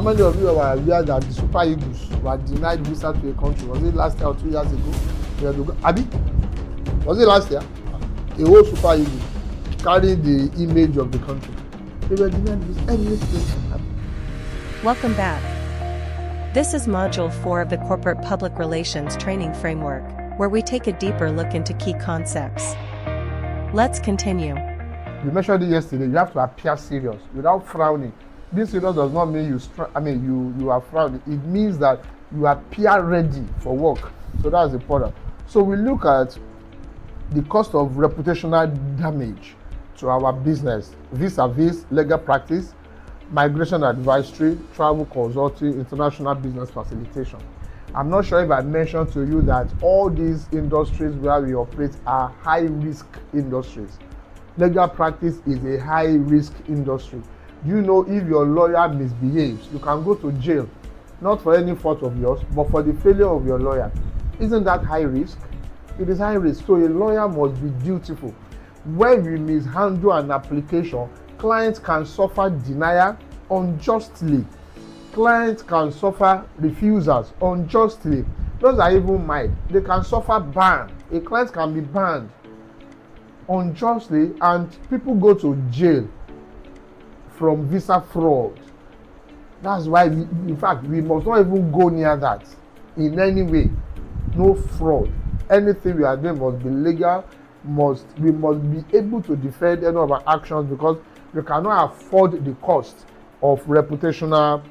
How many of you are aware that the Super Eagles were denied visa to a country? Was it last year or 2 years ago? Abi? Was it last year? A whole Super Eagle carrying the image of the country. They were denied visa. Anything can happen. Welcome back. This is Module 4 of the Corporate Public Relations Training Framework, where we take a deeper look into key concepts. Let's continue. You mentioned it yesterday. You have to appear serious without frowning. Being serious does not mean you are frowning. It means that you appear ready for work. So that's important. So we look at the cost of reputational damage to our business vis-a-vis legal practice, migration advisory, travel consulting, international business facilitation. I'm not sure if I mentioned to you that all these industries where we operate are high-risk industries. Legal practice is a high-risk industry. Do you know if your lawyer misbehaves, you can go to jail, not for any fault of yours, but for the failure of your lawyer? Isn't that high risk? It is high risk. So a lawyer must be dutiful. When we mishandle an application, clients can suffer denial unjustly. Clients can suffer refusals unjustly. Those are even mild. They can suffer ban. A client can be banned unjustly, and people go to jail from visa fraud. That's why in fact we must not even go near that in any way. No fraud. Anything we are doing must be legal. We must be able to defend any of our actions, because we cannot afford the cost of reputational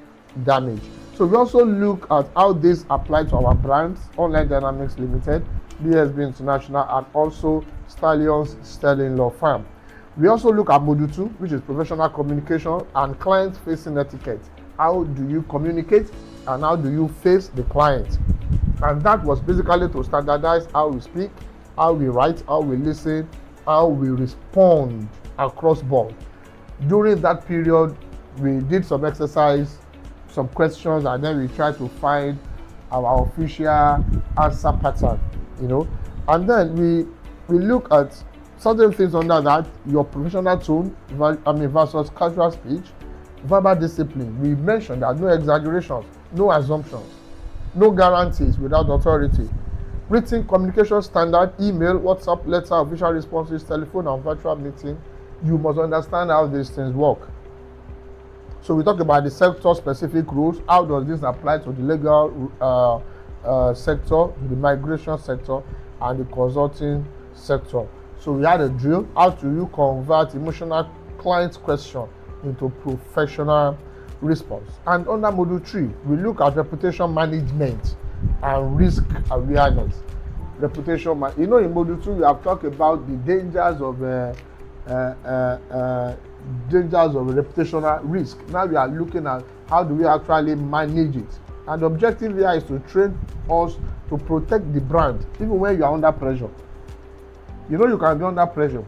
damage. So we also look at how this applies to our brands, Online Dynamics Limited, BSB International, and also Stallions Sterling Law Firm. We also look at Module 2, which is professional communication and client-facing etiquette. How do you communicate and how do you face the client? And that was basically to standardize how we speak, how we write, how we listen, how we respond across board. During that period, we did some exercise, some questions, and then we tried to find our official answer pattern, And then we look at certain things under that: your professional tone, versus casual speech, verbal discipline. We mentioned that no exaggerations, no assumptions, no guarantees without authority. Written communication standard, email, WhatsApp, letter, official responses, telephone, and virtual meeting. You must understand how these things work. So we talk about the sector-specific rules. How does this apply to the legal sector, the migration sector, and the consulting sector? So we had a drill. How do you convert emotional client question into professional response? And under Module 3, we look at reputation management and risk awareness. In Module 2, we have talked about the dangers of reputational risk. Now we are looking at how do we actually manage it. And the objective here is to train us to protect the brand, even when you are under pressure. You can be under pressure.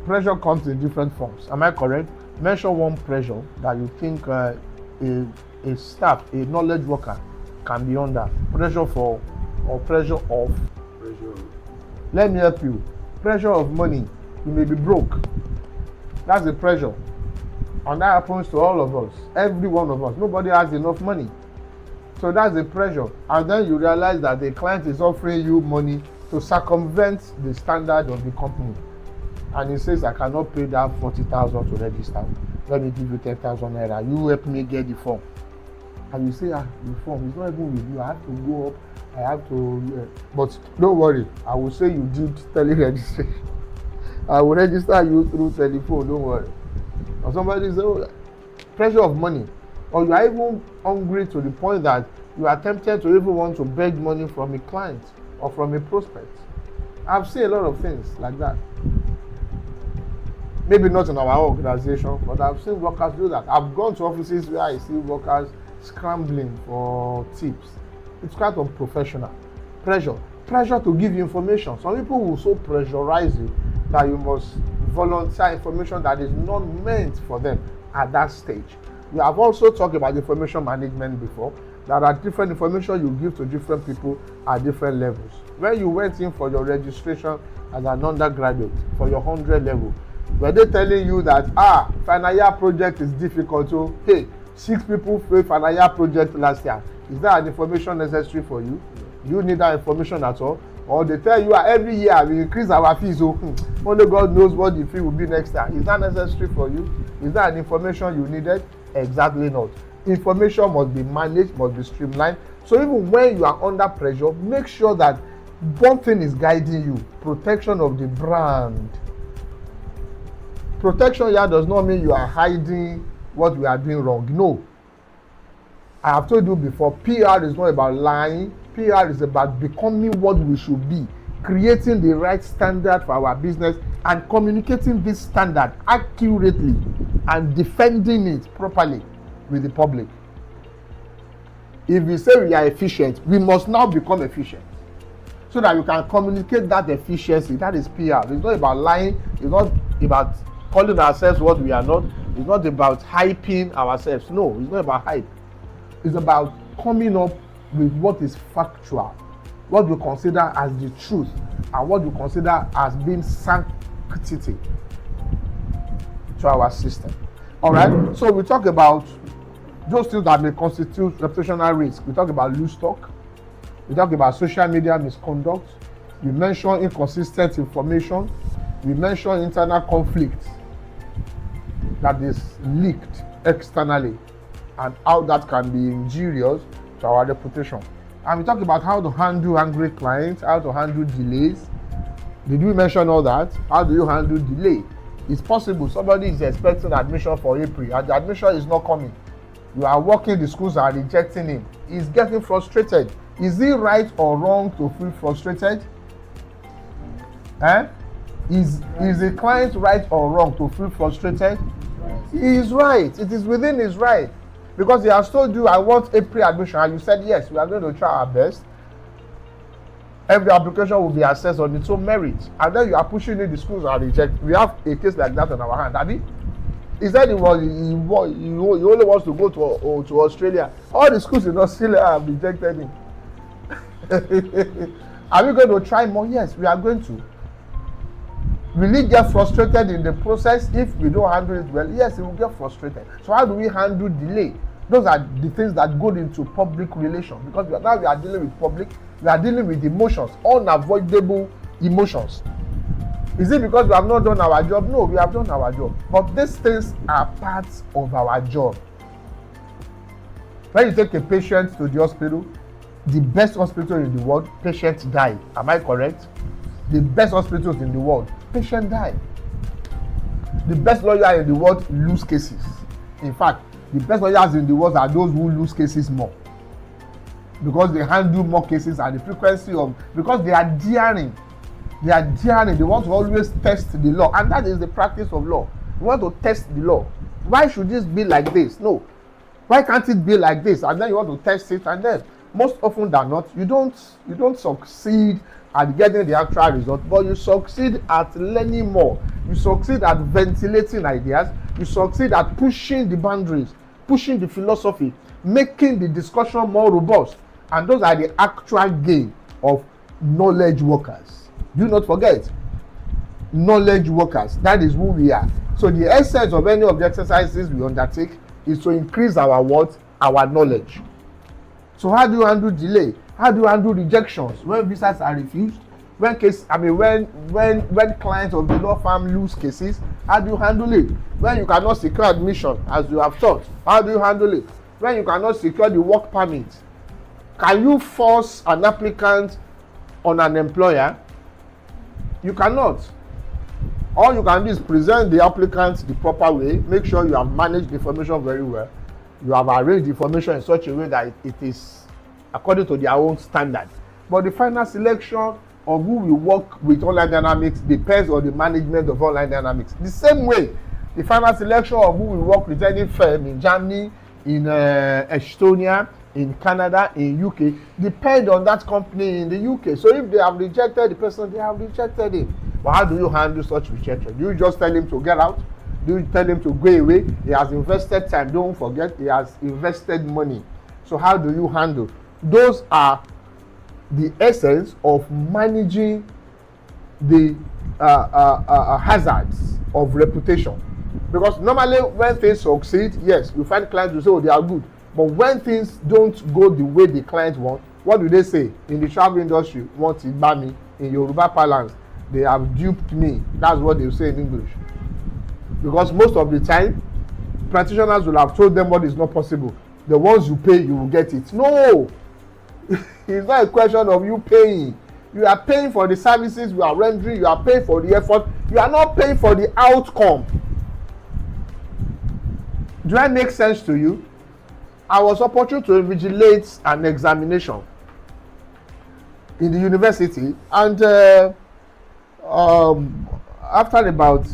Pressure comes in different forms. Am I correct? Mention one pressure that you think a staff, a knowledge worker can be under. Pressure for, or pressure of. Pressure. Let me help you. Pressure of money. You may be broke. That's the pressure. And that happens to all of us. Every one of us. Nobody has enough money. So that's the pressure. And then you realize that the client is offering you money to circumvent the standard of the company. And he says, I cannot pay that 40,000 to register. Let me give you 10,000 naira. You help me get the form. And you say, the form is not even with you. I have to go up. I have to. But don't worry. I will say you did tele-registration. I will register you through telephone. Don't worry. Or somebody say, pressure of money. Or you are even hungry to the point that you are tempted to even want to beg money from a client or from a prospect. I've seen a lot of things like that. Maybe not in our organization, but I've seen workers do that. I've gone to offices where I see workers scrambling for tips. It's quite unprofessional. Pressure to give you information. Some people will so pressurize you that you must volunteer information that is not meant for them at that stage. We have also talked about information management before. There are different information you give to different people at different levels. When you went in for your registration as an undergraduate for your 100 level, were they telling you that final year project is difficult? So hey, 6 people failed final year project last year. Is that an information necessary for you? Do you need that information at all? Or they tell you every year we increase our fees, so only God knows what the fee will be next year. Is that necessary for you? Is that an information you needed? Exactly not. Information must be managed, must be streamlined. So even when you are under pressure, make sure that one thing is guiding you: protection of the brand. Protection here does not mean you are hiding what we are doing wrong. No. I have told you before, PR is not about lying. PR is about becoming what we should be, creating the right standard for our business and communicating this standard accurately and defending it properly with the public. If we say we are efficient, we must now become efficient so that you can communicate that efficiency. That is PR. It's not about lying. It's not about calling ourselves what we are not. It's not about hyping ourselves. No, it's not about hype. It's about coming up with what is factual, what we consider as the truth, and what we consider as being sanctity to our system. All right? So we talk about those things that may constitute reputational risk. We talk about loose talk. We talk about social media misconduct. We mention inconsistent information. We mention internal conflict that is leaked externally and how that can be injurious to our reputation. And we talk about how to handle angry clients, how to handle delays. Did we mention all that? How do you handle delay? It's possible somebody is expecting admission for April and the admission is not coming. You are working, the schools are rejecting him. He's getting frustrated. Is it right or wrong to feel frustrated? Is the client right or wrong to feel frustrated? He is right. It is within his right. Because he has told you, I want April admission, and you said, yes, we are going to try our best. Every application will be assessed on its own merit. And then you are pushing it, the schools are rejected. We have a case like that on our hand. Abi? He said he only wants to go to Australia. All the schools in Australia have rejected him. Are we going to try more? Yes, we are going to. Will he get frustrated in the process if we don't handle it well? Yes, he will get frustrated. So how do we handle delay? Those are the things that go into public relations, because now we are dealing with public, we are dealing with emotions, unavoidable emotions. Is it because we have not done our job? No, we have done our job. But these things are parts of our job. When you take a patient to the hospital, the best hospital in the world, patients die. Am I correct? The best hospitals in the world, patients die. The best lawyers in the world lose cases. In fact, the best lawyers in the world are those who lose cases more, because they handle more cases and the frequency of, because they are daring. They want to always test the law, and that is the practice of law. You want to test the law. Why should this be like this? No. Why can't it be like this? And then you want to test it, and then most often than not, you don't succeed at getting the actual result, but you succeed at learning more. You succeed at ventilating ideas. You succeed at pushing the boundaries, pushing the philosophy, making the discussion more robust. And those are the actual gain of knowledge workers. Do not forget, knowledge workers. That is who we are. So the essence of any of the exercises we undertake is to increase our what? Our knowledge. So how do you handle delay? How do you handle rejections when visas are refused? When clients of the law firm lose cases, how do you handle it? When you cannot secure admission as you have thought, how do you handle it? When you cannot secure the work permit, can you force an applicant on an employer? You cannot. All you can do is present the applicant the proper way, make sure you have managed the information very well. You have arranged the information in such a way that it is according to their own standard. But the final selection of who will work with online dynamics depends on the management of online dynamics. The same way, the final selection of who will work with any firm in Germany, in Estonia, in Canada, in UK, depend on that company in the UK. So if they have rejected the person, they have rejected him. But how do you handle such rejection? Do you just tell him to get out? Do you tell him to go away? He has invested time. Don't forget, he has invested money. So how do you handle? Those are the essence of managing the hazards of reputation. Because normally when things succeed, yes, you find clients who say, oh, they are good. But when things don't go the way the client wants, what do they say? In the travel industry, want to buy me. In Yoruba parlance, they have duped me. That's what they say in English. Because most of the time, practitioners will have told them what is not possible. The ones you pay, you will get it. No! It's not a question of you paying. You are paying for the services you are rendering. You are paying for the effort. You are not paying for the outcome. Do I make sense to you? I was opportune to invigilate an examination in the university, and after about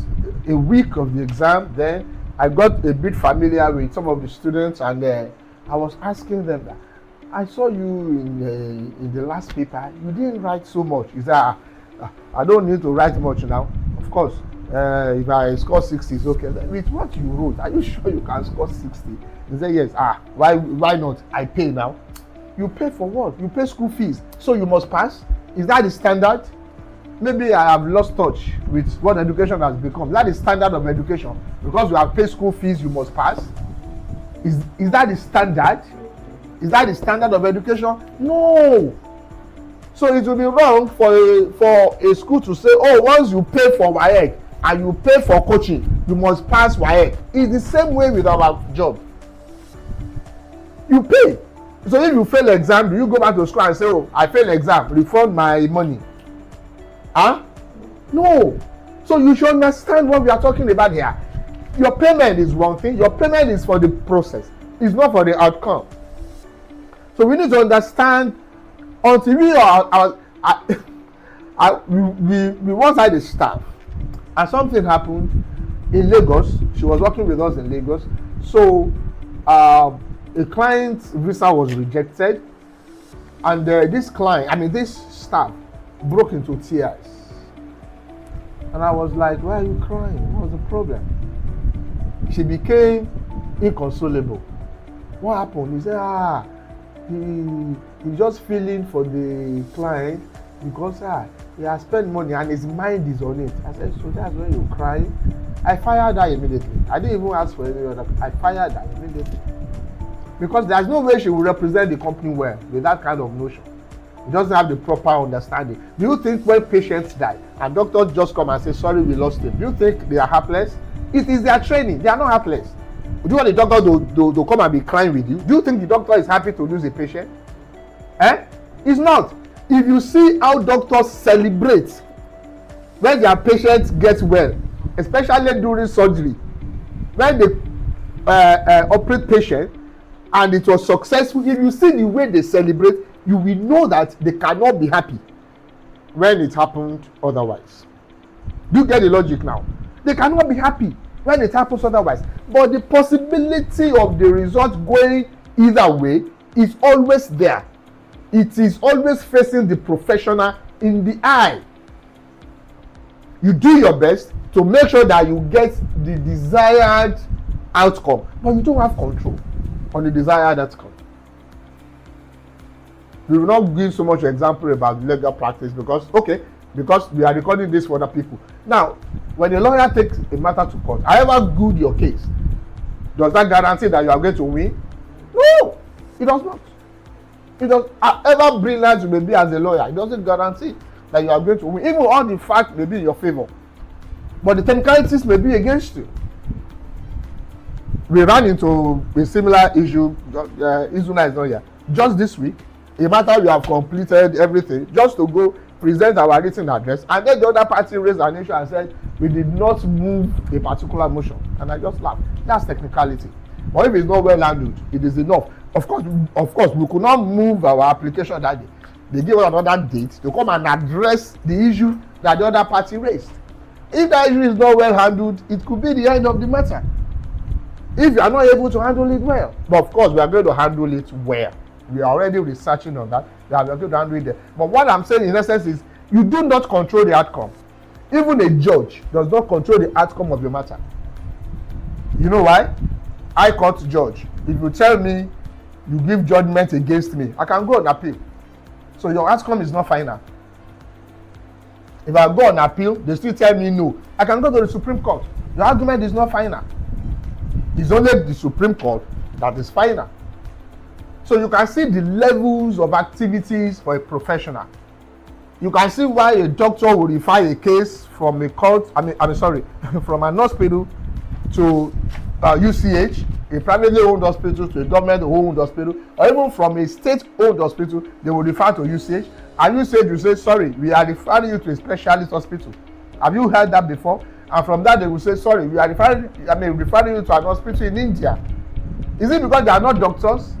a week of the exam, then I got a bit familiar with some of the students, and I was asking them that, I saw you in the last paper, you didn't write so much. Is that I don't need to write much now? Of course, if I score 60, it's okay. With what you wrote, are you sure you can score 60? They say yes. Why not? I pay now. You pay for what? You pay school fees, so you must pass. Is that the standard? Maybe I have lost touch with what education has become. That is standard of education. Because you have paid school fees, you must pass. Is that the standard? Is that the standard of education? No. So it will be wrong for a school to say, oh, once you pay for WAEC and you pay for coaching, you must pass WAEC. It's the same way with our job. You pay. So if you fail exam, do you go back to school and say, oh, I failed exam, refund my money? No. So you should understand what we are talking about here. Your payment is one thing. Your payment is for the process. It's not for the outcome. So we need to understand until we once had a staff and something happened in Lagos. She was working with us in Lagos. So a client's visa was rejected, and this staff broke into tears. And I was like, why are you crying? What was the problem? She became inconsolable. What happened? He said, he's just feeling for the client because he has spent money and his mind is on it. I said, so that's why you're crying? I fired her immediately. I didn't even ask for any other. I fired her immediately. Because there's no way she will represent the company well with that kind of notion. He doesn't have the proper understanding. Do you think when patients die and doctors just come and say, sorry, we lost him, do you think they are helpless? It is their training. They are not helpless. Do you want the doctor to come and be crying with you? Do you think the doctor is happy to lose a patient? It's not. If you see how doctors celebrate when their patients get well, especially during surgery, when they operate patient and it was successful, if you see the way they celebrate, you will know that they cannot be happy when it happened otherwise. Do you get the logic now? They cannot be happy when it happens otherwise. But the possibility of the result going either way is always there. It is always facing the professional in the eye. You do your best to make sure that you get the desired outcome, but you don't have control on the desired outcome. We will not give so much example about legal practice because we are recording this for other people. Now, when a lawyer takes a matter to court, however good your case, does that guarantee that you are going to win? No, it does not. It does. However brilliant you may be as a lawyer, it doesn't guarantee that you are going to win. Even all the facts may be in your favor, but the technicalities may be against you. We ran into a similar issue. Izuna is not here. Just this week, a matter we have completed everything, just to go present our written address, and then the other party raised an issue and said we did not move a particular motion, and I just laughed. That's technicality. But if it's not well handled, it is enough. Of course, we could not move our application that day. They give us another date to come and address the issue that the other party raised. If that issue is not well handled, it could be the end of the matter. If you are not able to handle it well, but of course we are going to handle it well. We are already researching on that. We are going to handle it there. But what I'm saying in essence is, you do not control the outcome. Even a judge does not control the outcome of your matter. You know why? High court judge. If you tell me you give judgment against me, I can go on appeal. So your outcome is not final. If I go on appeal, they still tell me no, I can go to the Supreme Court. Your argument is not final. It's only the Supreme Court that is final. So you can see the levels of activities for a professional. You can see why a doctor will refer a case from a court, from an hospital to UCH, a privately owned hospital, to a government-owned hospital, or even from a state-owned hospital, they will refer to UCH. And UCH will say, sorry, we are referring you to a specialist hospital. Have you heard that before? And from that, they will say, sorry, we are referring you to an hospital in India. Is it because they are not doctors?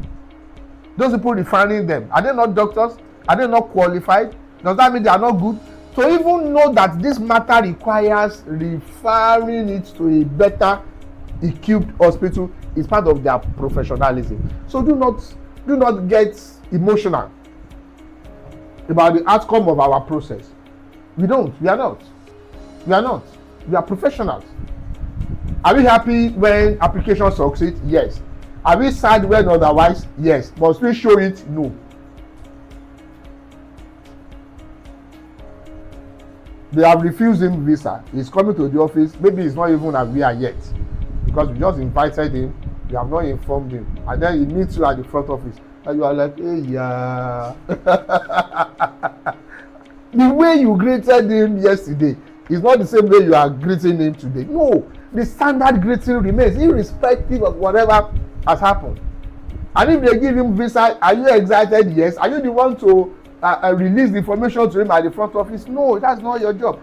Those people referring them, are they not doctors? Are they not qualified? Does that mean they are not good? To even know that this matter requires referring it to a better equipped hospital is part of their professionalism. So do not get emotional about the outcome of our process. We are not. We are professionals. Are we happy when applications succeed? Yes. Are we sad when otherwise? Yes. Must we show it? No. They have refused him visa. He's coming to the office. Maybe he's not even aware yet, because we just invited him. We have not informed him, and then he meets you at the front office, and you are like, hey, yeah. The way you greeted him yesterday is not the same way you are greeting him today. No, the standard greeting remains irrespective of whatever has happened. And if they give him visa, are you excited? Yes. Are you the one to release the information to him at the front office? No, that's not your job.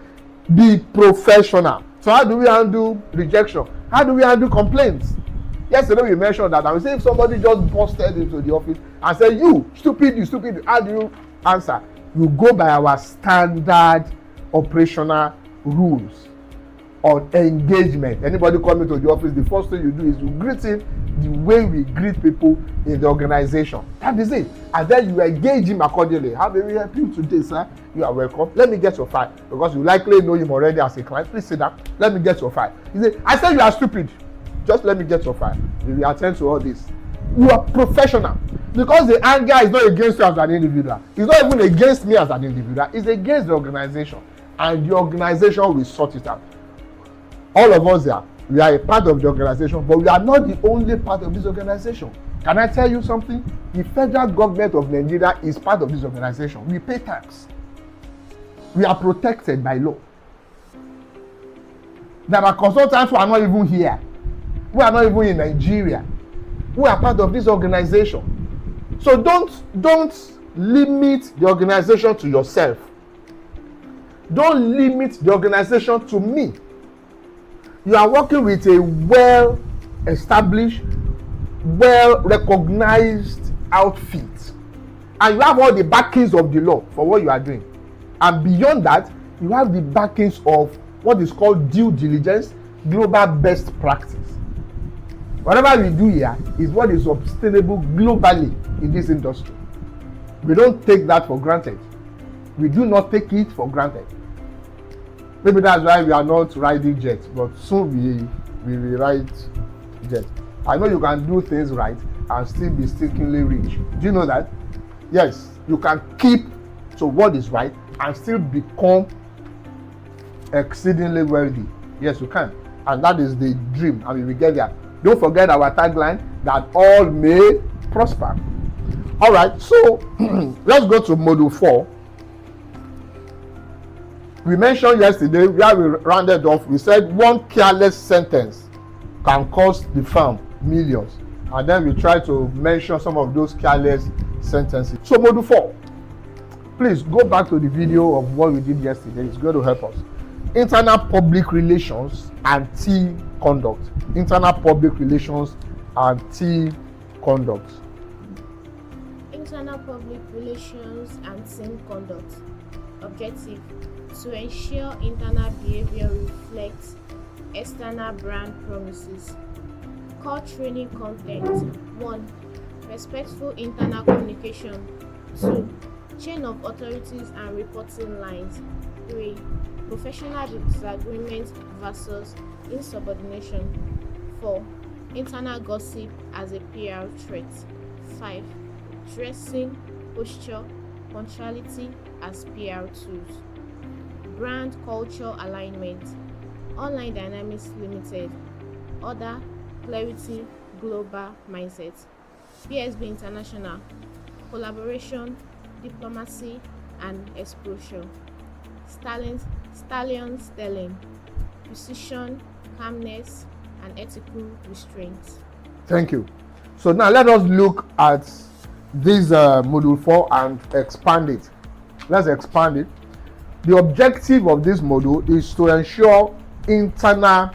Be professional. So how do we handle rejection? How do we handle complaints? Yesterday we mentioned that. I would say if somebody just busted into the office and said, you stupid, how do you answer? You go by our standard operational rules on engagement. Anybody coming to the office, the first thing you do is you greet him the way we greet people in the organization. That is it. And then you engage him accordingly. How may we help you today, sir? You are welcome. Let me get your file, because you likely know him already as a client. Please sit down. Let me get your file. He said, I said you are stupid. Just let me get your file. We will attend to all this. You are professional, because the anger is not against you as an individual. It's not even against me as an individual. It's against the organization, and the organization will sort it out. All of us here, we are a part of the organization, but we are not the only part of this organization. Can I tell you something? The federal government of Nigeria is part of this organization. We pay tax. We are protected by law. There are consultants who are not even here, who are not even in Nigeria, who are part of this organization. So don't limit the organization to yourself. Don't limit the organization to me. You are working with a well-established, well-recognized outfit, and you have all the backings of the law for what you are doing. And beyond that, you have the backings of what is called due diligence, global best practice. Whatever we do here is what is sustainable globally in this industry. We don't take that for granted. We do not take it for granted. Maybe that's why we are not riding jets, but soon we will ride jets. I know you can do things right and still be stickingly rich. Do you know that? Yes, you can keep to what is right and still become exceedingly wealthy. Yes, you can. And that is the dream, and we will get there. Don't forget our tagline, that all may prosper. All right, so let's go to module 4. We mentioned yesterday, where we rounded off, we said one careless sentence can cost the firm millions. And then we try to mention some of those careless sentences. So module 4, please go back to the video of what we did yesterday. It's going to help us. Internal public relations and team conduct. Internal public relations and team conduct. Internal public relations and team conduct. Objective: to ensure internal behavior reflects external brand promises. Core training content: 1. Respectful internal communication. 2. Chain of authorities and reporting lines. 3. Professional disagreement versus insubordination. 4. Internal gossip as a PR threat. 5. Dressing, posture, punctuality as PR tools. Brand culture alignment. Online Dynamics Limited. Order, Clarity, Global Mindset. BSB International. Collaboration, Diplomacy, and Exposure. Stallion Sterling. Precision, Calmness, and Ethical Restraint. Thank you. So now let us look at this module 4 and expand it. Let's expand it. The objective of this module is to ensure internal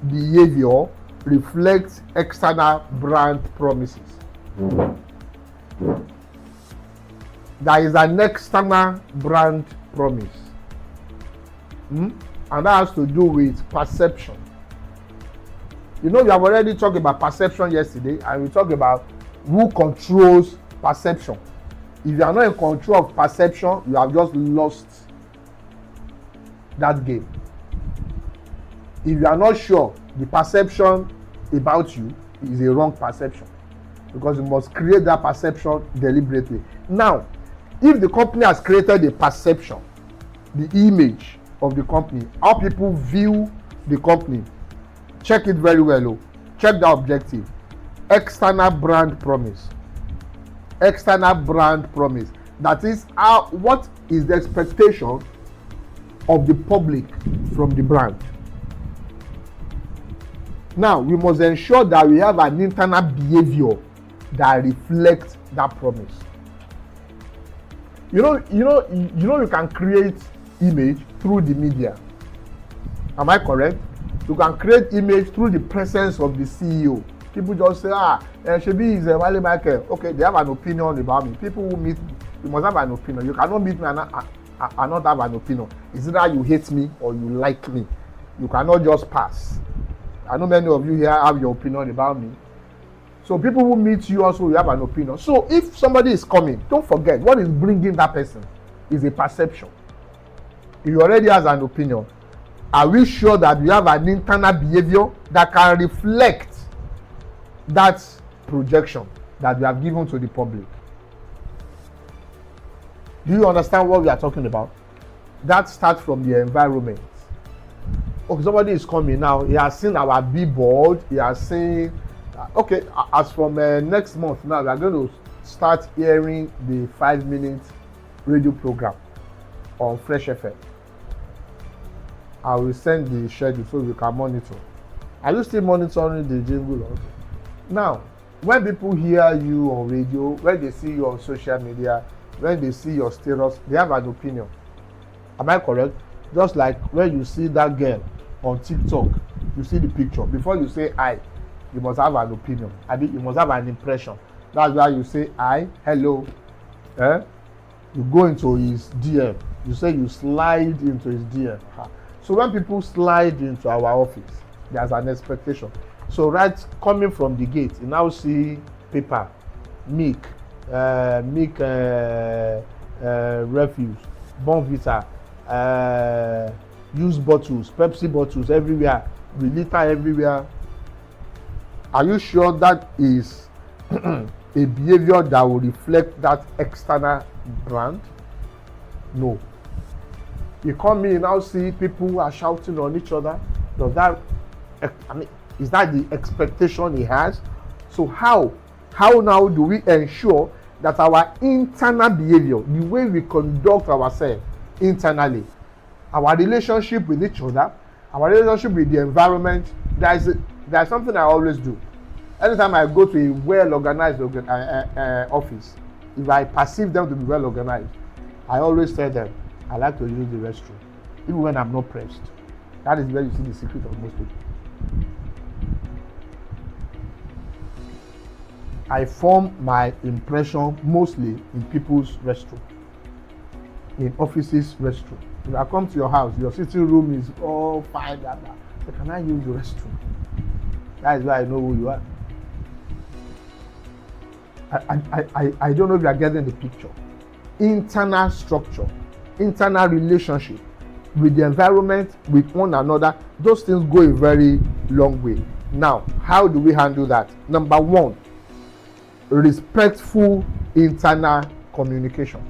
behavior reflects external brand promises. There is an external brand promise, and that has to do with perception. You know, we have already talked about perception yesterday, and we talked about who controls perception. If you are not in control of perception, you have just lost that game. If you are not sure the perception about you is a wrong perception, because you must create that perception deliberately. Now, if the company has created a perception, the image of the company, how people view the company, check it very well. Check the objective. External brand promise. External brand promise. That is what is the expectation of the public from the brand. Now, we must ensure that we have an internal behavior that reflects that promise. You can create image through the media. Am I correct? You can create image through the presence of the CEO. People just say, Shebi is Wale Michael. Okay, they have an opinion about me. People who meet me, you must have an opinion. You cannot meet me and not have an opinion. It's either you hate me or you like me. You cannot just pass. I know many of you here have your opinion about me. So people who meet you also will have an opinion. So if somebody is coming, don't forget what is bringing that person is a perception. He already has an opinion. Are we sure that we have an internal behavior that can reflect that projection that we have given to the public? Do you understand what we are talking about? That starts from the environment. Okay, somebody is coming now. He has seen our billboard. He has seen. Okay, as from next month now, we are going to start hearing the 5-minute radio program on Fresh FM. I will send the schedule so we can monitor. Are you still monitoring the jingle also? Now, when people hear you on radio, when they see you on social media, when they see your status, they have an opinion. Am I correct? Just like when you see that girl on TikTok, you see the picture. Before you say hi, you must have an opinion. You must have an impression. That's why you say hi, hello. You go into his DM. You say you slide into his DM. So when people slide into our office, there's an expectation. So right coming from the gate, you now see paper, milk, refuse, Bonvita, used bottles, Pepsi bottles everywhere, litter everywhere. Are you sure that is a behavior that will reflect that external brand? No. You come in, you now see people who are shouting on each other. Is that the expectation he has? So how now do we ensure that our internal behavior, the way we conduct ourselves internally, our relationship with each other, our relationship with the environment, there's something I always do. Anytime I go to a well-organized office, if I perceive them to be well-organized, I always tell them, I like to use the restroom, even when I'm not pressed. That is where you see the secret of most people. I form my impression mostly in people's restroom, in offices' restroom. If I come to your house, your sitting room is all fine, blah, blah. So can I use the restroom? That is why I know who you are. I don't know if you are getting the picture. Internal structure, internal relationship with the environment, with one another, those things go a very long way. Now, how do we handle that? Number one, respectful internal communication.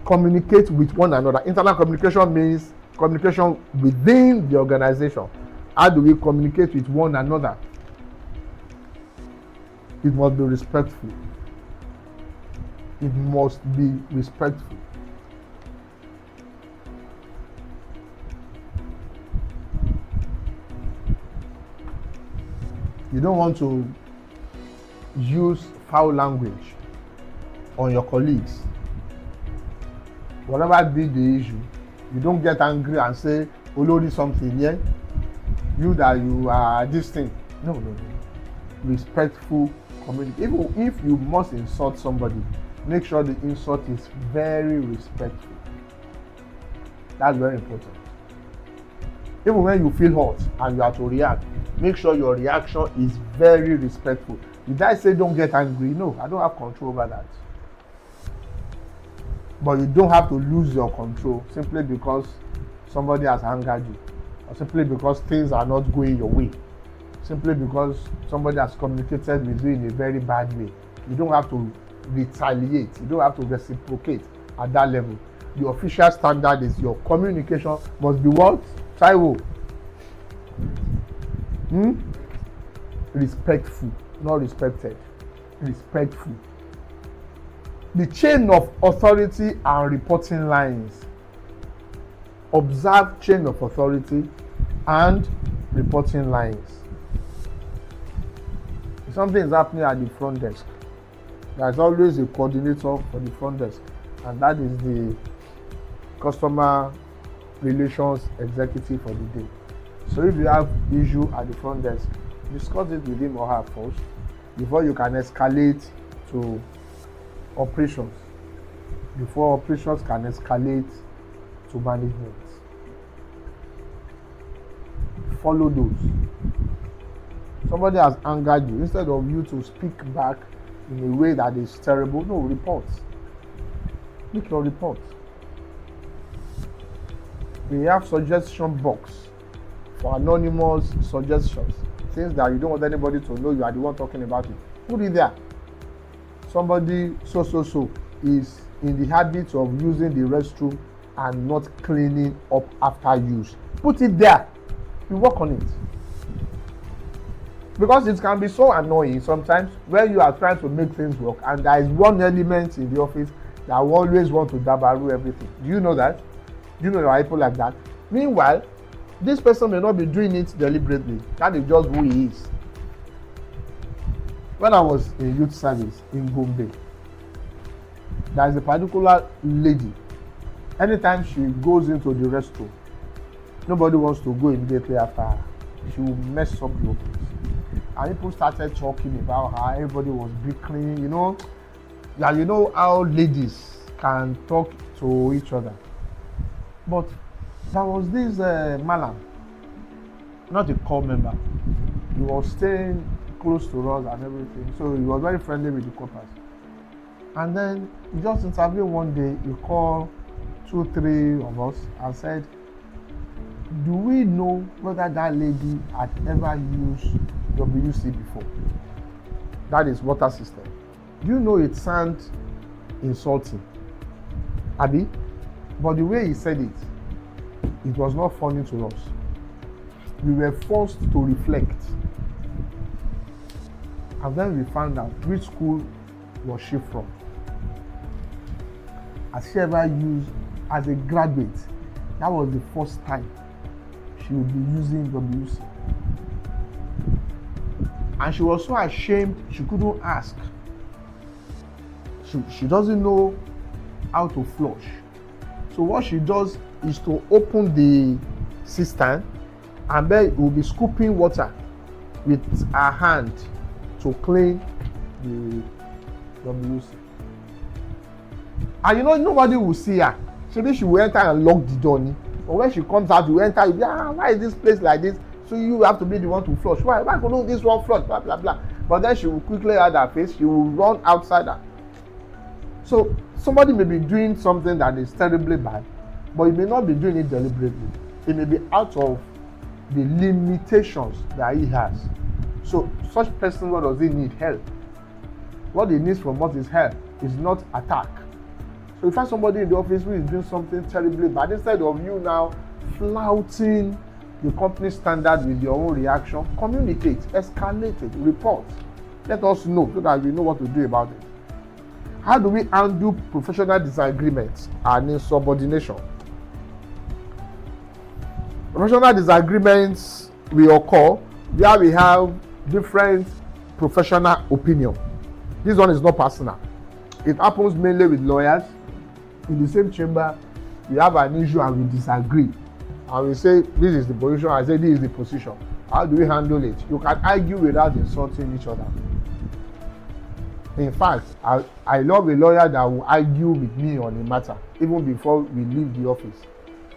Communicate with one another. Internal communication means Communication within the organization. How do we communicate with one another? It must be respectful. It must be respectful. You don't want to use foul language on your colleagues. Whatever be the issue, you don't get angry and say, Olori something, yeah? You that you are this thing. No. Respectful communication. Even if you must insult somebody, make sure the insult is very respectful. That's very important. Even when you feel hot and you have to react, make sure your reaction is very respectful. Did I say don't get angry? No, I don't have control over that. But you don't have to lose your control simply because somebody has angered you, or simply because things are not going your way, simply because somebody has communicated with you in a very bad way. You don't have to retaliate. You don't have to reciprocate at that level. The official standard is your communication must be what? Taiwo. Respectful, not respected. Respectful. The chain of authority and reporting lines. Observe chain of authority and reporting lines. If something is happening at the front desk, there's always a coordinator for the front desk, and that is the customer relations executive for the day. So if you have issue at the front desk, discuss it with him or her first before you can escalate to operations, before operations can escalate to management. Follow those. Somebody has angered you. Instead of you to speak back in a way that is terrible, no, report. Make your report. We have suggestion box for anonymous suggestions, things that you don't want anybody to know you are the one talking about it. Put it there. Somebody so is in the habit of using the restroom and not cleaning up after use. Put it there. You work on it. Because it can be so annoying sometimes when you are trying to make things work and there is one element in the office that always want to dabaru everything. Do you know that? Do you know there are people like that? Meanwhile, this person may not be doing it deliberately. That is just who he is. When I was in youth service in Gombe, there is a particular lady. Anytime she goes into the restroom, nobody wants to go immediately after her. She will mess up the office. And people started talking about her. Everybody was bickering, you know how ladies can talk to each other. But there was this Malam, not a core member. He was staying close to us and everything. So he was very friendly with the corpers. And then he just interviewed one day. He called 2-3 of us and said, do we know whether that lady had ever used WC before? That is water system. Do you know it sounds insulting? Abi? But the way he said it, it was not funny to us. We were forced to reflect. And then we found out which school was she from. Has she ever used, as a graduate, that was the first time she would be using WC. And she was so ashamed she couldn't ask. She doesn't know how to flush. So what she does is to open the cistern and then will be scooping water with her hand to clean the WC. And nobody will see her. Maybe she will enter and lock the door. But when she comes out, you enter, why is this place like this? So you have to be the one to flush. Why couldn't this one flush? Blah, blah, blah. But then she will quickly hide her face. She will run outside her. So somebody may be doing something that is terribly bad, but he may not be doing it deliberately. It may be out of the limitations that he has. So such person, what does he need? Help. What he needs from us is help. Is not attack. So if you find somebody in the office who is doing something terribly bad, instead of you now flouting the company standard with your own reaction, communicate, escalate it, report. Let us know so that we know what to do about it. How do we handle professional disagreements and insubordination? Professional disagreements will occur where we have different professional opinion. This one is not personal. It happens mainly with lawyers. In the same chamber, we have an issue and we disagree. And we say, this is the position, I say, this is the position. How do we handle it? You can argue without insulting each other. In fact, I love a lawyer that will argue with me on a matter, even before we leave the office,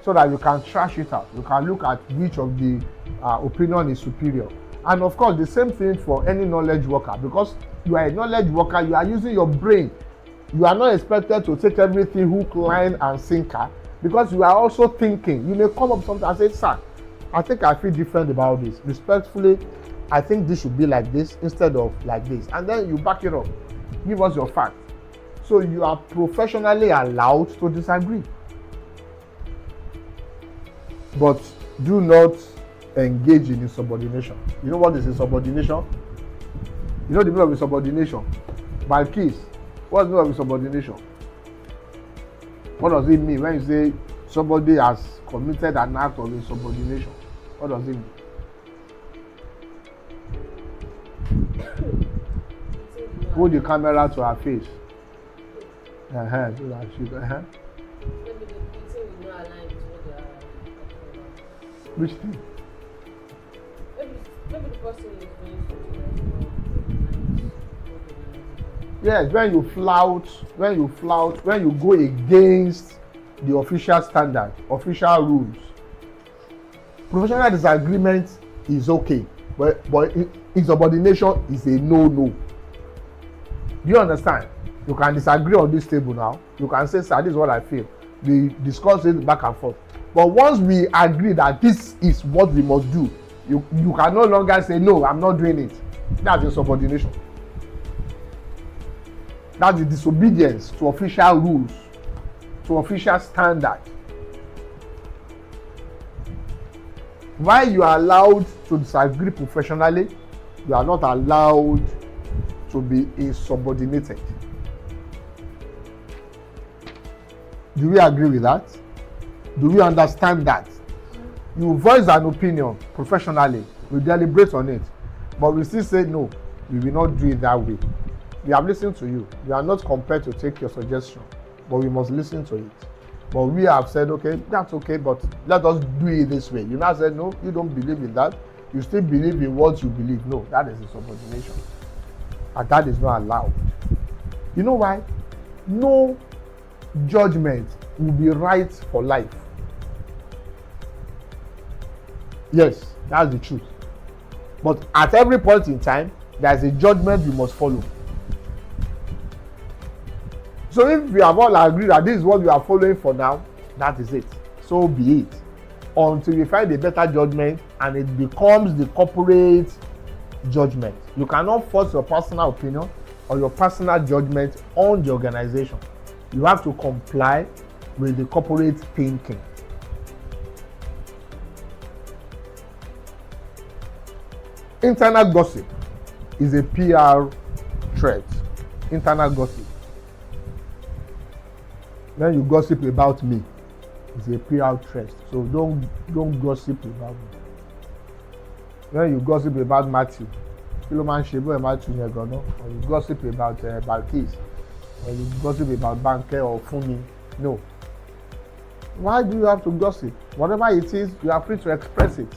so that you can trash it out. You can look at which of the opinion is superior. And of course, the same thing for any knowledge worker, because you are a knowledge worker, you are using your brain. You are not expected to take everything hook, line, and sinker, because you are also thinking. You may come up something and say, sir, I think I feel different about this. Respectfully, I think this should be like this instead of like this. And then you back it up. Give us your fact. So you are professionally allowed to disagree. But do not engage in insubordination. You know what is insubordination? You know the meaning of insubordination? Balkis, what's the meaning of insubordination? What does it mean when you say somebody has committed an act of insubordination? What does it mean? Hold the camera to her face. So that she, Which thing? Maybe the person is doing something. Yes, when you flout, when you go against the official standard, official rules. Professional disagreement is okay, but insubordination is a no-no. Do you understand? You can disagree on this table now. You can say, sir, this is what I feel. We discuss it back and forth. But once we agree that this is what we must do, you can no longer say, no, I'm not doing it. That's insubordination. That's the disobedience to official rules, to official standard. While you are allowed to disagree professionally, you are not allowed to be insubordinated. Do we agree with that? Do we understand that? You voice an opinion professionally, we deliberate on it, but we still say no, we will not do it that way. We have listened to you. We are not compelled to take your suggestion, but we must listen to it. But we have said, okay, that's okay, but let us do it this way. You now said, no, you don't believe in that. You still believe in what you believe. No, that is insubordination. And that is not allowed. You know why? No judgment will be right for life. Yes, that's the truth. But at every point in time, there is a judgment you must follow. So if we have all agreed that this is what we are following for now, that is it. So be it. Until we find a better judgment and it becomes the corporate judgment. You cannot force your personal opinion or your personal judgment on the organization. You have to comply with the corporate thinking. Internal gossip is a PR threat. Internal gossip. When you gossip about me, it's a PR threat. So don't gossip about me. When you gossip about Matthew, Matthew or you gossip about Balkis, or you gossip about Banker or Fumi, no. Why do you have to gossip? Whatever it is, you are free to express it.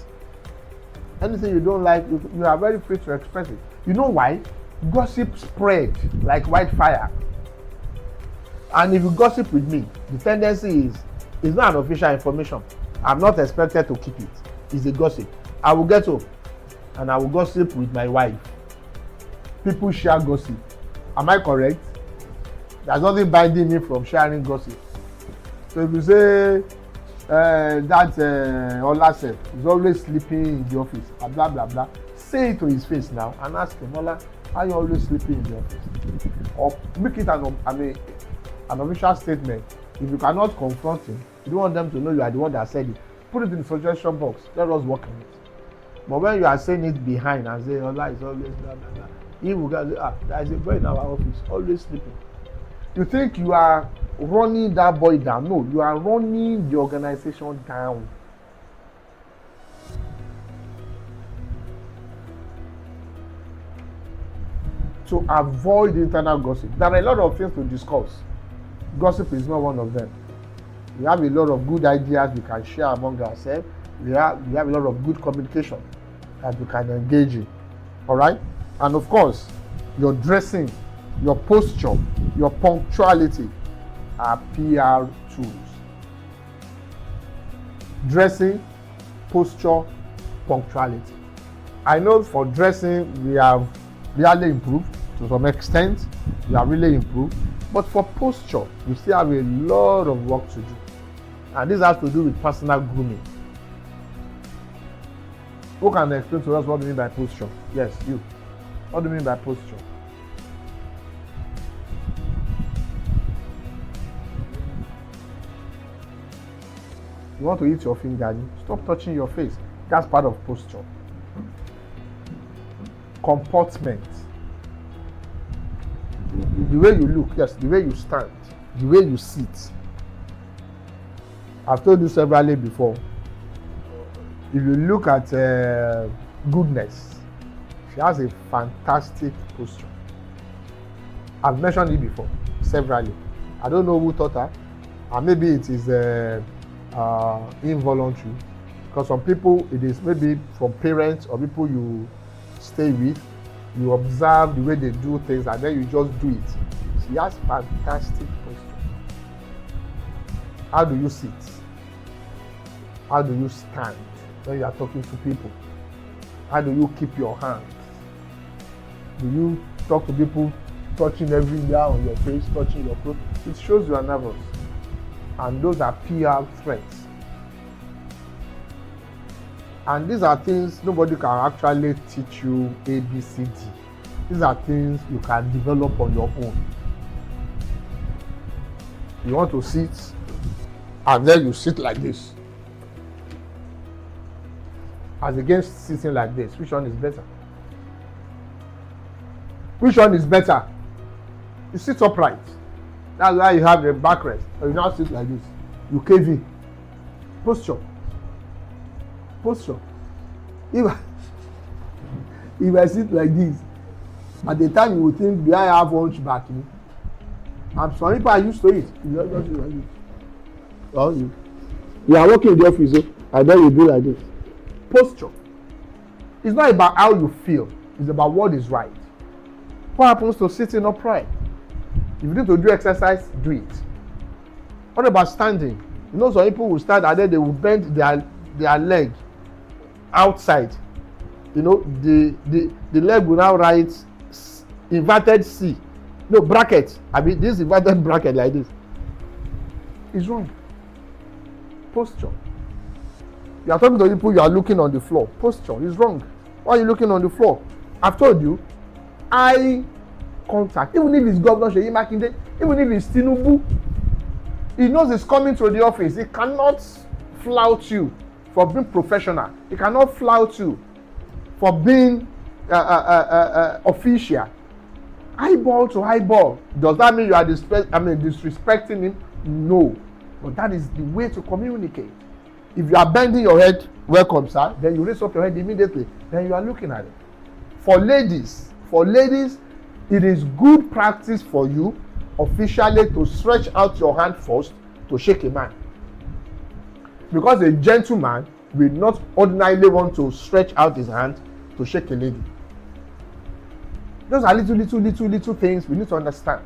Anything you don't like, you are very free to express it. You know why? Gossip spread like wildfire. And if you gossip with me, the tendency is, it's not an official information. I'm not expected to keep it. It's a gossip. I will get home and I will gossip with my wife. People share gossip. Am I correct? There's nothing binding me from sharing gossip. So if you say that Olasef is always sleeping in the office, blah blah blah, say it to his face now and ask him, Ola, are you always sleeping in the office? Or make it an official statement. If you cannot confront him, you don't want them to know you are the one that said it. Put it in the suggestion box. Let us work on it. But when you are saying it behind and saying, Allah is always blah, blah, blah, he will go, there is a boy in our office, always sleeping. You think you are running that boy down. No, you are running the organization down. To avoid internal gossip. There are a lot of things to discuss. Gossip is not one of them. We have a lot of good ideas we can share among ourselves. We have a lot of good communication that we can engage in. All right? And of course, your dressing, your posture, your punctuality are PR tools. Dressing, posture, punctuality. I know for dressing, we have really improved to some extent. We have really improved. But for posture, we still have a lot of work to do. And this has to do with personal grooming. Who can explain to us what do you mean by posture? Yes, you. What do you mean by posture? You want to eat your finger? Stop touching your face. That's part of posture. Comportment. The way you look, yes, the way you stand, the way you sit. I've told you severally before. If you look at Goodness, she has a fantastic posture. I've mentioned it before, severally. I don't know who taught her, and maybe it is involuntary, because some people it is maybe from parents or people you stay with. You observe the way they do things and then you just do it. She has fantastic posture. How do you sit? How do you stand when you are talking to people? How do you keep your hands? Do you talk to people touching everywhere on your face, touching your clothes? It shows you are nervous. And those are PR threats. And these are things nobody can actually teach you A, B, C, D. These are things you can develop on your own. You want to sit, and then you sit like this. As against sitting like this, which one is better? Which one is better? You sit upright. That's why you have a backrest. Or you now sit like this. You cave in. Posture. Posture. If I sit like this, at the time you will think, do I have hunchback? And some people are used to it. You just sit like this. Or you are working in the office, and then you do like this. Posture. It's not about how you feel. It's about what is right. What happens to sitting upright? If you need to do exercise, do it. What about standing? You know, some people will stand and then they will bend their leg outside. You know, the leg will now write inverted C. No, bracket. I mean, this inverted bracket like this. It's wrong. Posture. You are talking to people, you are looking on the floor. Posture is wrong. Why are you looking on the floor? I've told you, eye contact. Even if it's Governor Seyi Makinde, even if it's Tinubu, he knows he's coming to the office. He cannot flout you for being professional. He cannot flout you for being official. Eyeball to eyeball. Does that mean you are disrespecting him? No. But that is the way to communicate. If you are bending your head, welcome, sir, then you raise up your head immediately. Then you are looking at it. For ladies, it is good practice for you officially to stretch out your hand first to shake a man. Because a gentleman will not ordinarily want to stretch out his hand to shake a lady. Those are little things we need to understand.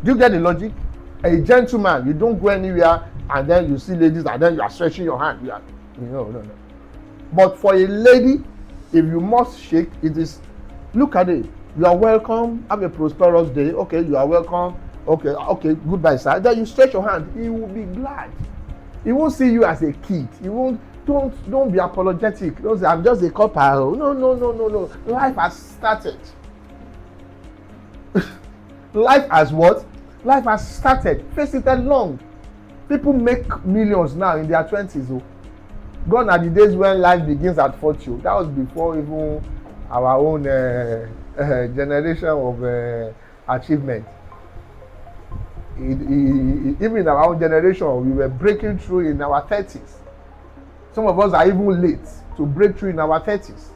Do you get the logic? A gentleman, you don't go anywhere and then you see ladies and then you are stretching your hand. No. But for a lady, if you must shake, it is, look at it. You are welcome. Have a prosperous day. Okay, you are welcome. Okay, goodbye, sir. Then you stretch your hand. He will be glad. He won't see you as a kid. He won't. Don't be apologetic. Don't say, I'm just a couple. No. Life has started. Life has what? Life has started. Face it along. People make millions now in their 20s. Oh. Gone are the days when life begins at 40. Oh. That was before even our own generation of achievement. Even in our own generation, we were breaking through in our 30s. Some of us are even late to break through in our 30s.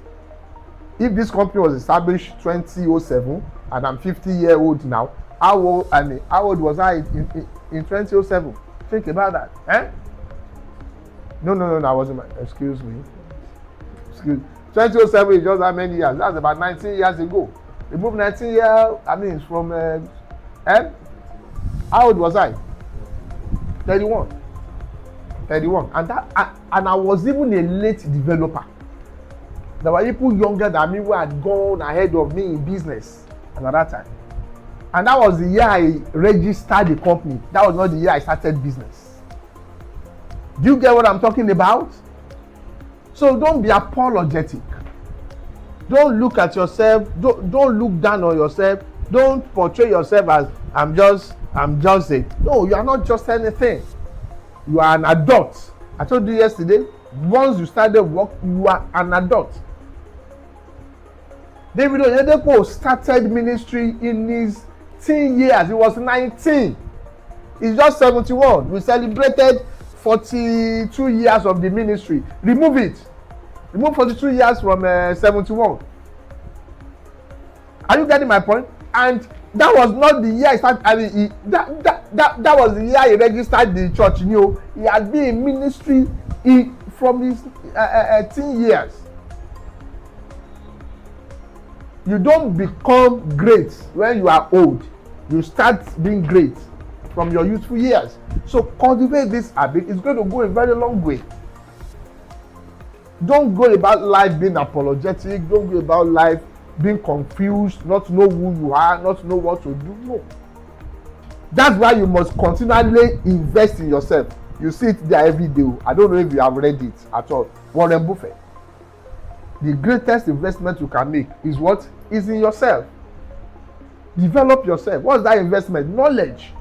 If this company was established 2007 and I'm 50-year-old now, how old was I in 2007? Think about that. Eh? No, I wasn't. Excuse me. 2007 is just how many years? That's about 19 years ago. Remove 19 years, it's from, how old was I? 31. And I was even a late developer. There were people younger than me who had gone ahead of me in business at that time. And that was the year I registered the company. That was not the year I started business. Do you get what I'm talking about? So don't be apologetic. Don't look at yourself. Don't look down on yourself. Don't portray yourself as I'm just a. No, you are not just anything. You are an adult. I told you yesterday, once you started work, you are an adult. David Oyedepo started ministry in his teen years. He was 19. He's just 71. We celebrated 42 years of the ministry. Remove it. Remove 42 years from 71. Are you getting my point? And that was not the year I started. That was the year he registered the church. He had been in ministry from his teen years. You don't become great when you are old. You start being great from your youthful years. So cultivate this habit. It's going to go a very long way. Don't go about life being apologetic. Don't go about life being confused, not know who you are, not know what to do. No. That's why you must continually invest in yourself. You see it there every day. I don't know if you have read it at all. Warren Buffett. The greatest investment you can make is what? Is in yourself. Develop yourself. What's that investment? Knowledge.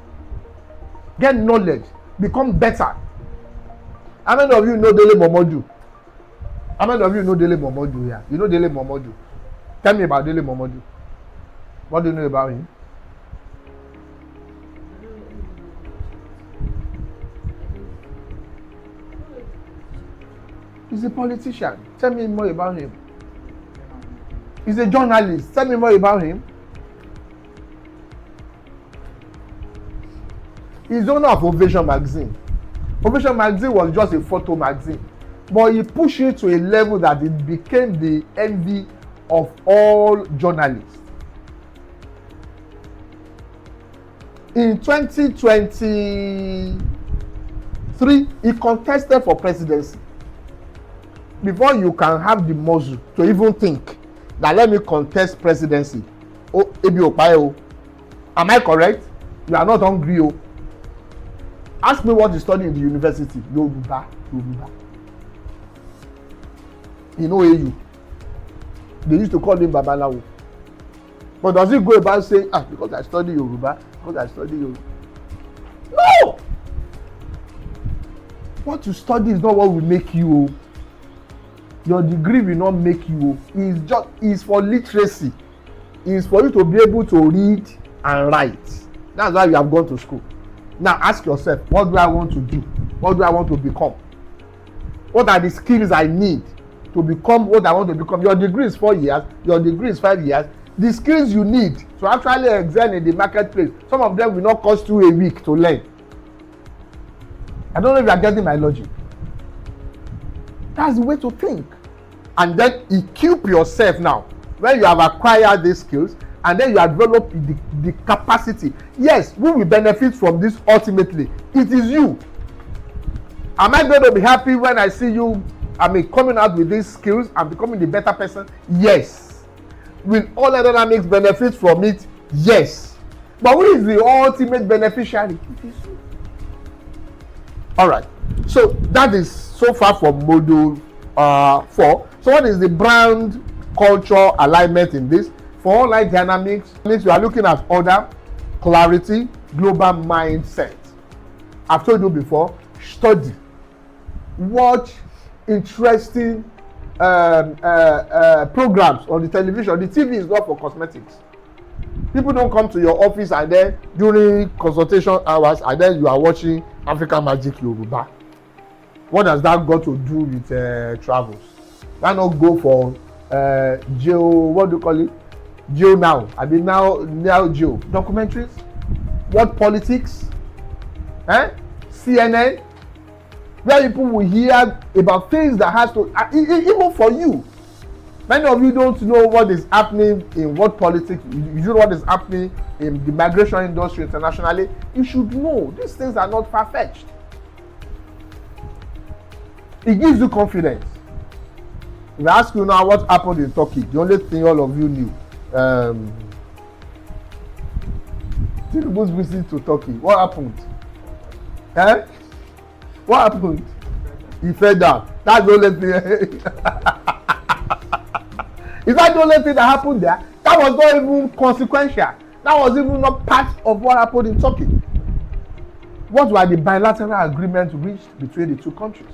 Get knowledge. Become better. How many of you know Dele Momodu? How many of you know Dele Momodu here? You know Dele Momodu? Tell me about Dele Momodu. What do you know about him? He's a politician. Tell me more about him. He's a journalist. Tell me more about him. He's owner of Ovation magazine. Ovation magazine was just a photo magazine, but he pushed it to a level that it became the envy of all journalists. In 2023, he contested for presidency. Before you can have the muscle to even think that let me contest presidency, am I correct? You are not hungry. Ask me what you study in the university. Yoruba. You know AU. They used to call him Babalawo. But does he go about saying, because I study Yoruba, No! What you study is not what will make you. Your degree will not make you. It's for literacy. It's for you to be able to read and write. That's why you have gone to school. Now ask yourself, what do I want to do? What do I want to become? What are the skills I need to become what I want to become? Your degree is 4 years. Your degree is 5 years. The skills you need to actually excel in the marketplace, some of them will not cost you a week to learn. I don't know if you are getting my logic. That's the way to think. And then equip yourself now. When you have acquired these skills, and then you have developed the capacity. Yes, who will benefit from this ultimately? It is you. Am I going to be happy when I see you, coming out with these skills and becoming the better person? Yes. Will all other dynamics benefit from it? Yes. But who is the ultimate beneficiary? It is you. All right. So that is so far from module 4. So what is the brand culture alignment in this? For online dynamics, we are looking at order, clarity, global mindset. I've told you before, study, watch interesting programs on the television. The TV is not for cosmetics. People don't come to your office and then during consultation hours and then you are watching African Magic Yoruba. What has that got to do with travels? Why not go for what do you call it? Geo Now. I mean now Geo documentaries. What politics? CNN, where people will hear about things that has to even for you. Many of you don't know what is happening in what politics. You know what is happening in the migration industry internationally. You should know these things are not far-fetched. It gives you confidence. If I ask you now what happened in Turkey, the only thing all of you knew, Tinubu's visit to Turkey. What happened? What happened? He fell down. That's the only thing. Is that the only thing that happened there? That was not even consequential. That was even not part of what happened in Turkey. What were the bilateral agreements reached between the two countries?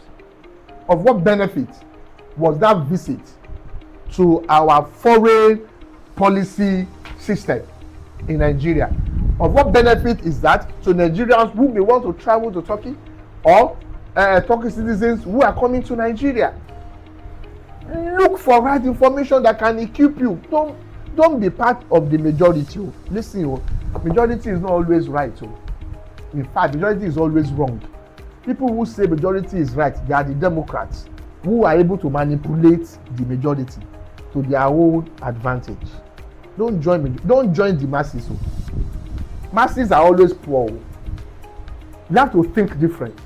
Of what benefit was that visit to our foreign policy system in Nigeria? Of what benefit is that to Nigerians who may want to travel to Turkey or Turkish citizens who are coming to Nigeria? Look for right information that can equip you. Don't be part of the majority. Listen, majority is not always right. In fact, majority is always wrong. People who say majority is right, they are the Democrats who are able to manipulate the majority to their own advantage. Don't join the masses. Masses are always poor. You have to think different.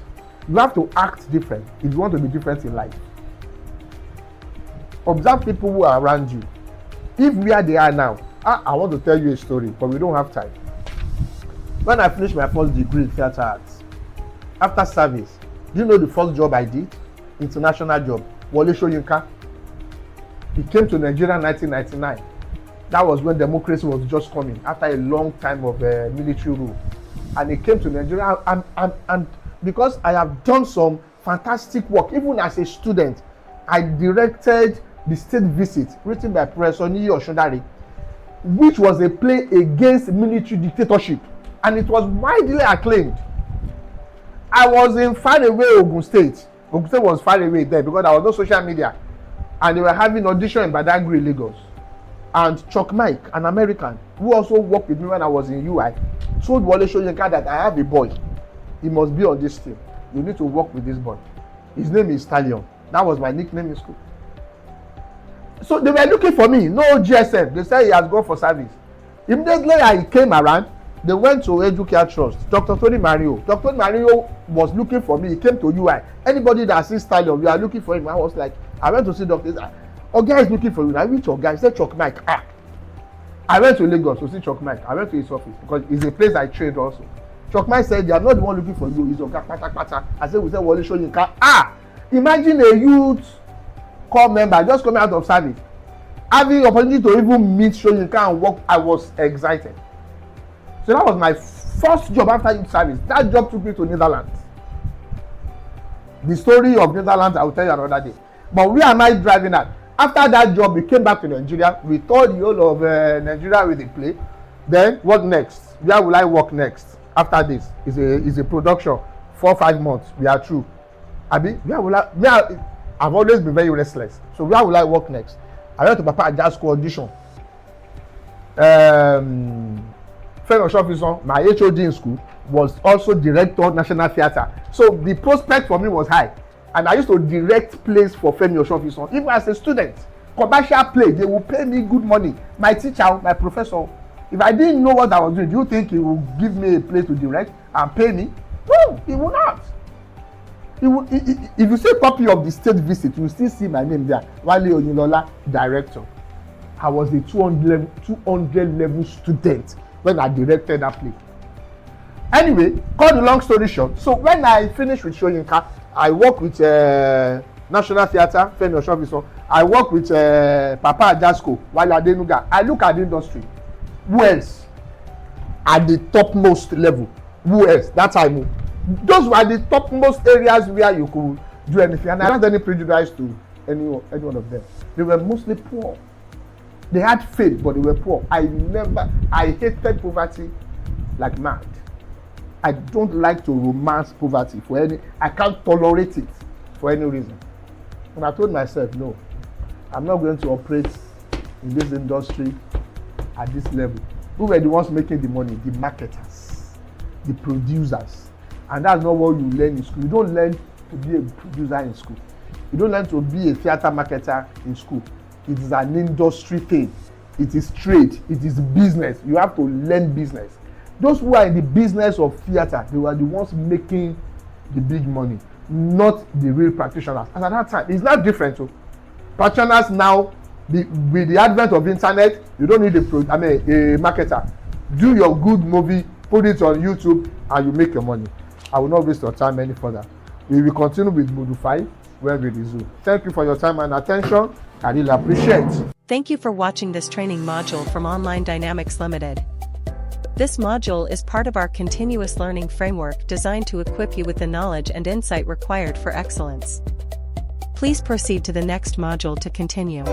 You have to act different if you want to be different in life. Observe people who are around you. If where they are now, I want to tell you a story, but we don't have time. When I finished my first degree in theatre arts, after service, do you know the first job I did? International job. Wole Soyinka. He came to Nigeria in 1999. That was when democracy was just coming after a long time of military rule. And he came to Nigeria and because I have done some fantastic work, even as a student, I directed the state visit written by Professor Niyi Oshundare, which was a play against military dictatorship, and it was widely acclaimed. I was in faraway Ogun State. Ogun State was far away then because there was no social media, and they were having audition in Badagry, Lagos. And Chuck Mike, an American who also worked with me when I was in UI, told Wole Soyinka that I have a boy. He must be on this team. You need to work with this boy. His name is Stallion. That was my nickname in school. So they were looking for me. No GSM. They said he has gone for service. Immediately I came around, they went to Educare Trust. Dr. Tony Mario. Dr. Mario was looking for me. He came to UI. Anybody that sees Stallion, we are looking for him. I was like, I went to see Dr. Oga is looking for you. I went to Oga. He said, Chuck Mike. I went to Lagos to see Chuck Mike. I went to his office because it's a place I trained also. Chuck Mike said, they are not the one looking for you. He's Oga Pata. I said, we said, Wole Soyinka. Imagine a youth corps member just coming out of service, having the opportunity to even meet Soyinka and work. I was excited. So that was my first job after youth service. That job took me to Netherlands. The story of Netherlands I will tell you another day. But where am I driving at? After that job, we came back to Nigeria. We toured the whole of Nigeria with a play. Then what next? Where will I work next? After this is a production. 4-5 months. We are through. I've always been very restless. So where will I work next? I went to Papa Ajasco audition. Friend of Shofison, my HOD in school, was also director National Theatre. So the prospect for me was high. And I used to direct plays for Femi Oshofison. Even as a student, commercial play, they will pay me good money. My teacher, my professor, if I didn't know what I was doing, do you think he would give me a play to direct and pay me? No, he will not. If you see a copy of the state visit, you will still see my name there. Wale Oyinlola, director. I was a 200 level student when I directed that play. Anyway, cut the long story short. So when I finished with Soyinka, I work with National Theatre, Femi Oshofison. I work with Papa Ajasco, Wale Adenuga. I look at the industry. Who else? At the topmost level. Who else? That time. Those were the topmost areas where you could do anything, and I don't have any prejudice to any one of them. They were mostly poor. They had faith, but they were poor. I hated poverty like mad. I don't like to romance poverty I can't tolerate it for any reason. And I told myself, no, I'm not going to operate in this industry at this level. Who were the ones making the money? The marketers, the producers. And that's not what you learn in school. You don't learn to be a producer in school. You don't learn to be a theater marketer in school. It is an industry thing. It is trade. It is business. You have to learn business. Those who are in the business of theater, they were the ones making the big money, not the real practitioners. And at that time, it's not different. So, practitioners now, with the advent of internet, you don't need a marketer. Do your good movie, put it on YouTube, and you make your money. I will not waste your time any further. We will continue with Module 5 when we resume. Thank you for your time and attention. I really appreciate it. Thank you for watching this training module from Online Dynamics Limited. This module is part of our continuous learning framework designed to equip you with the knowledge and insight required for excellence. Please proceed to the next module to continue.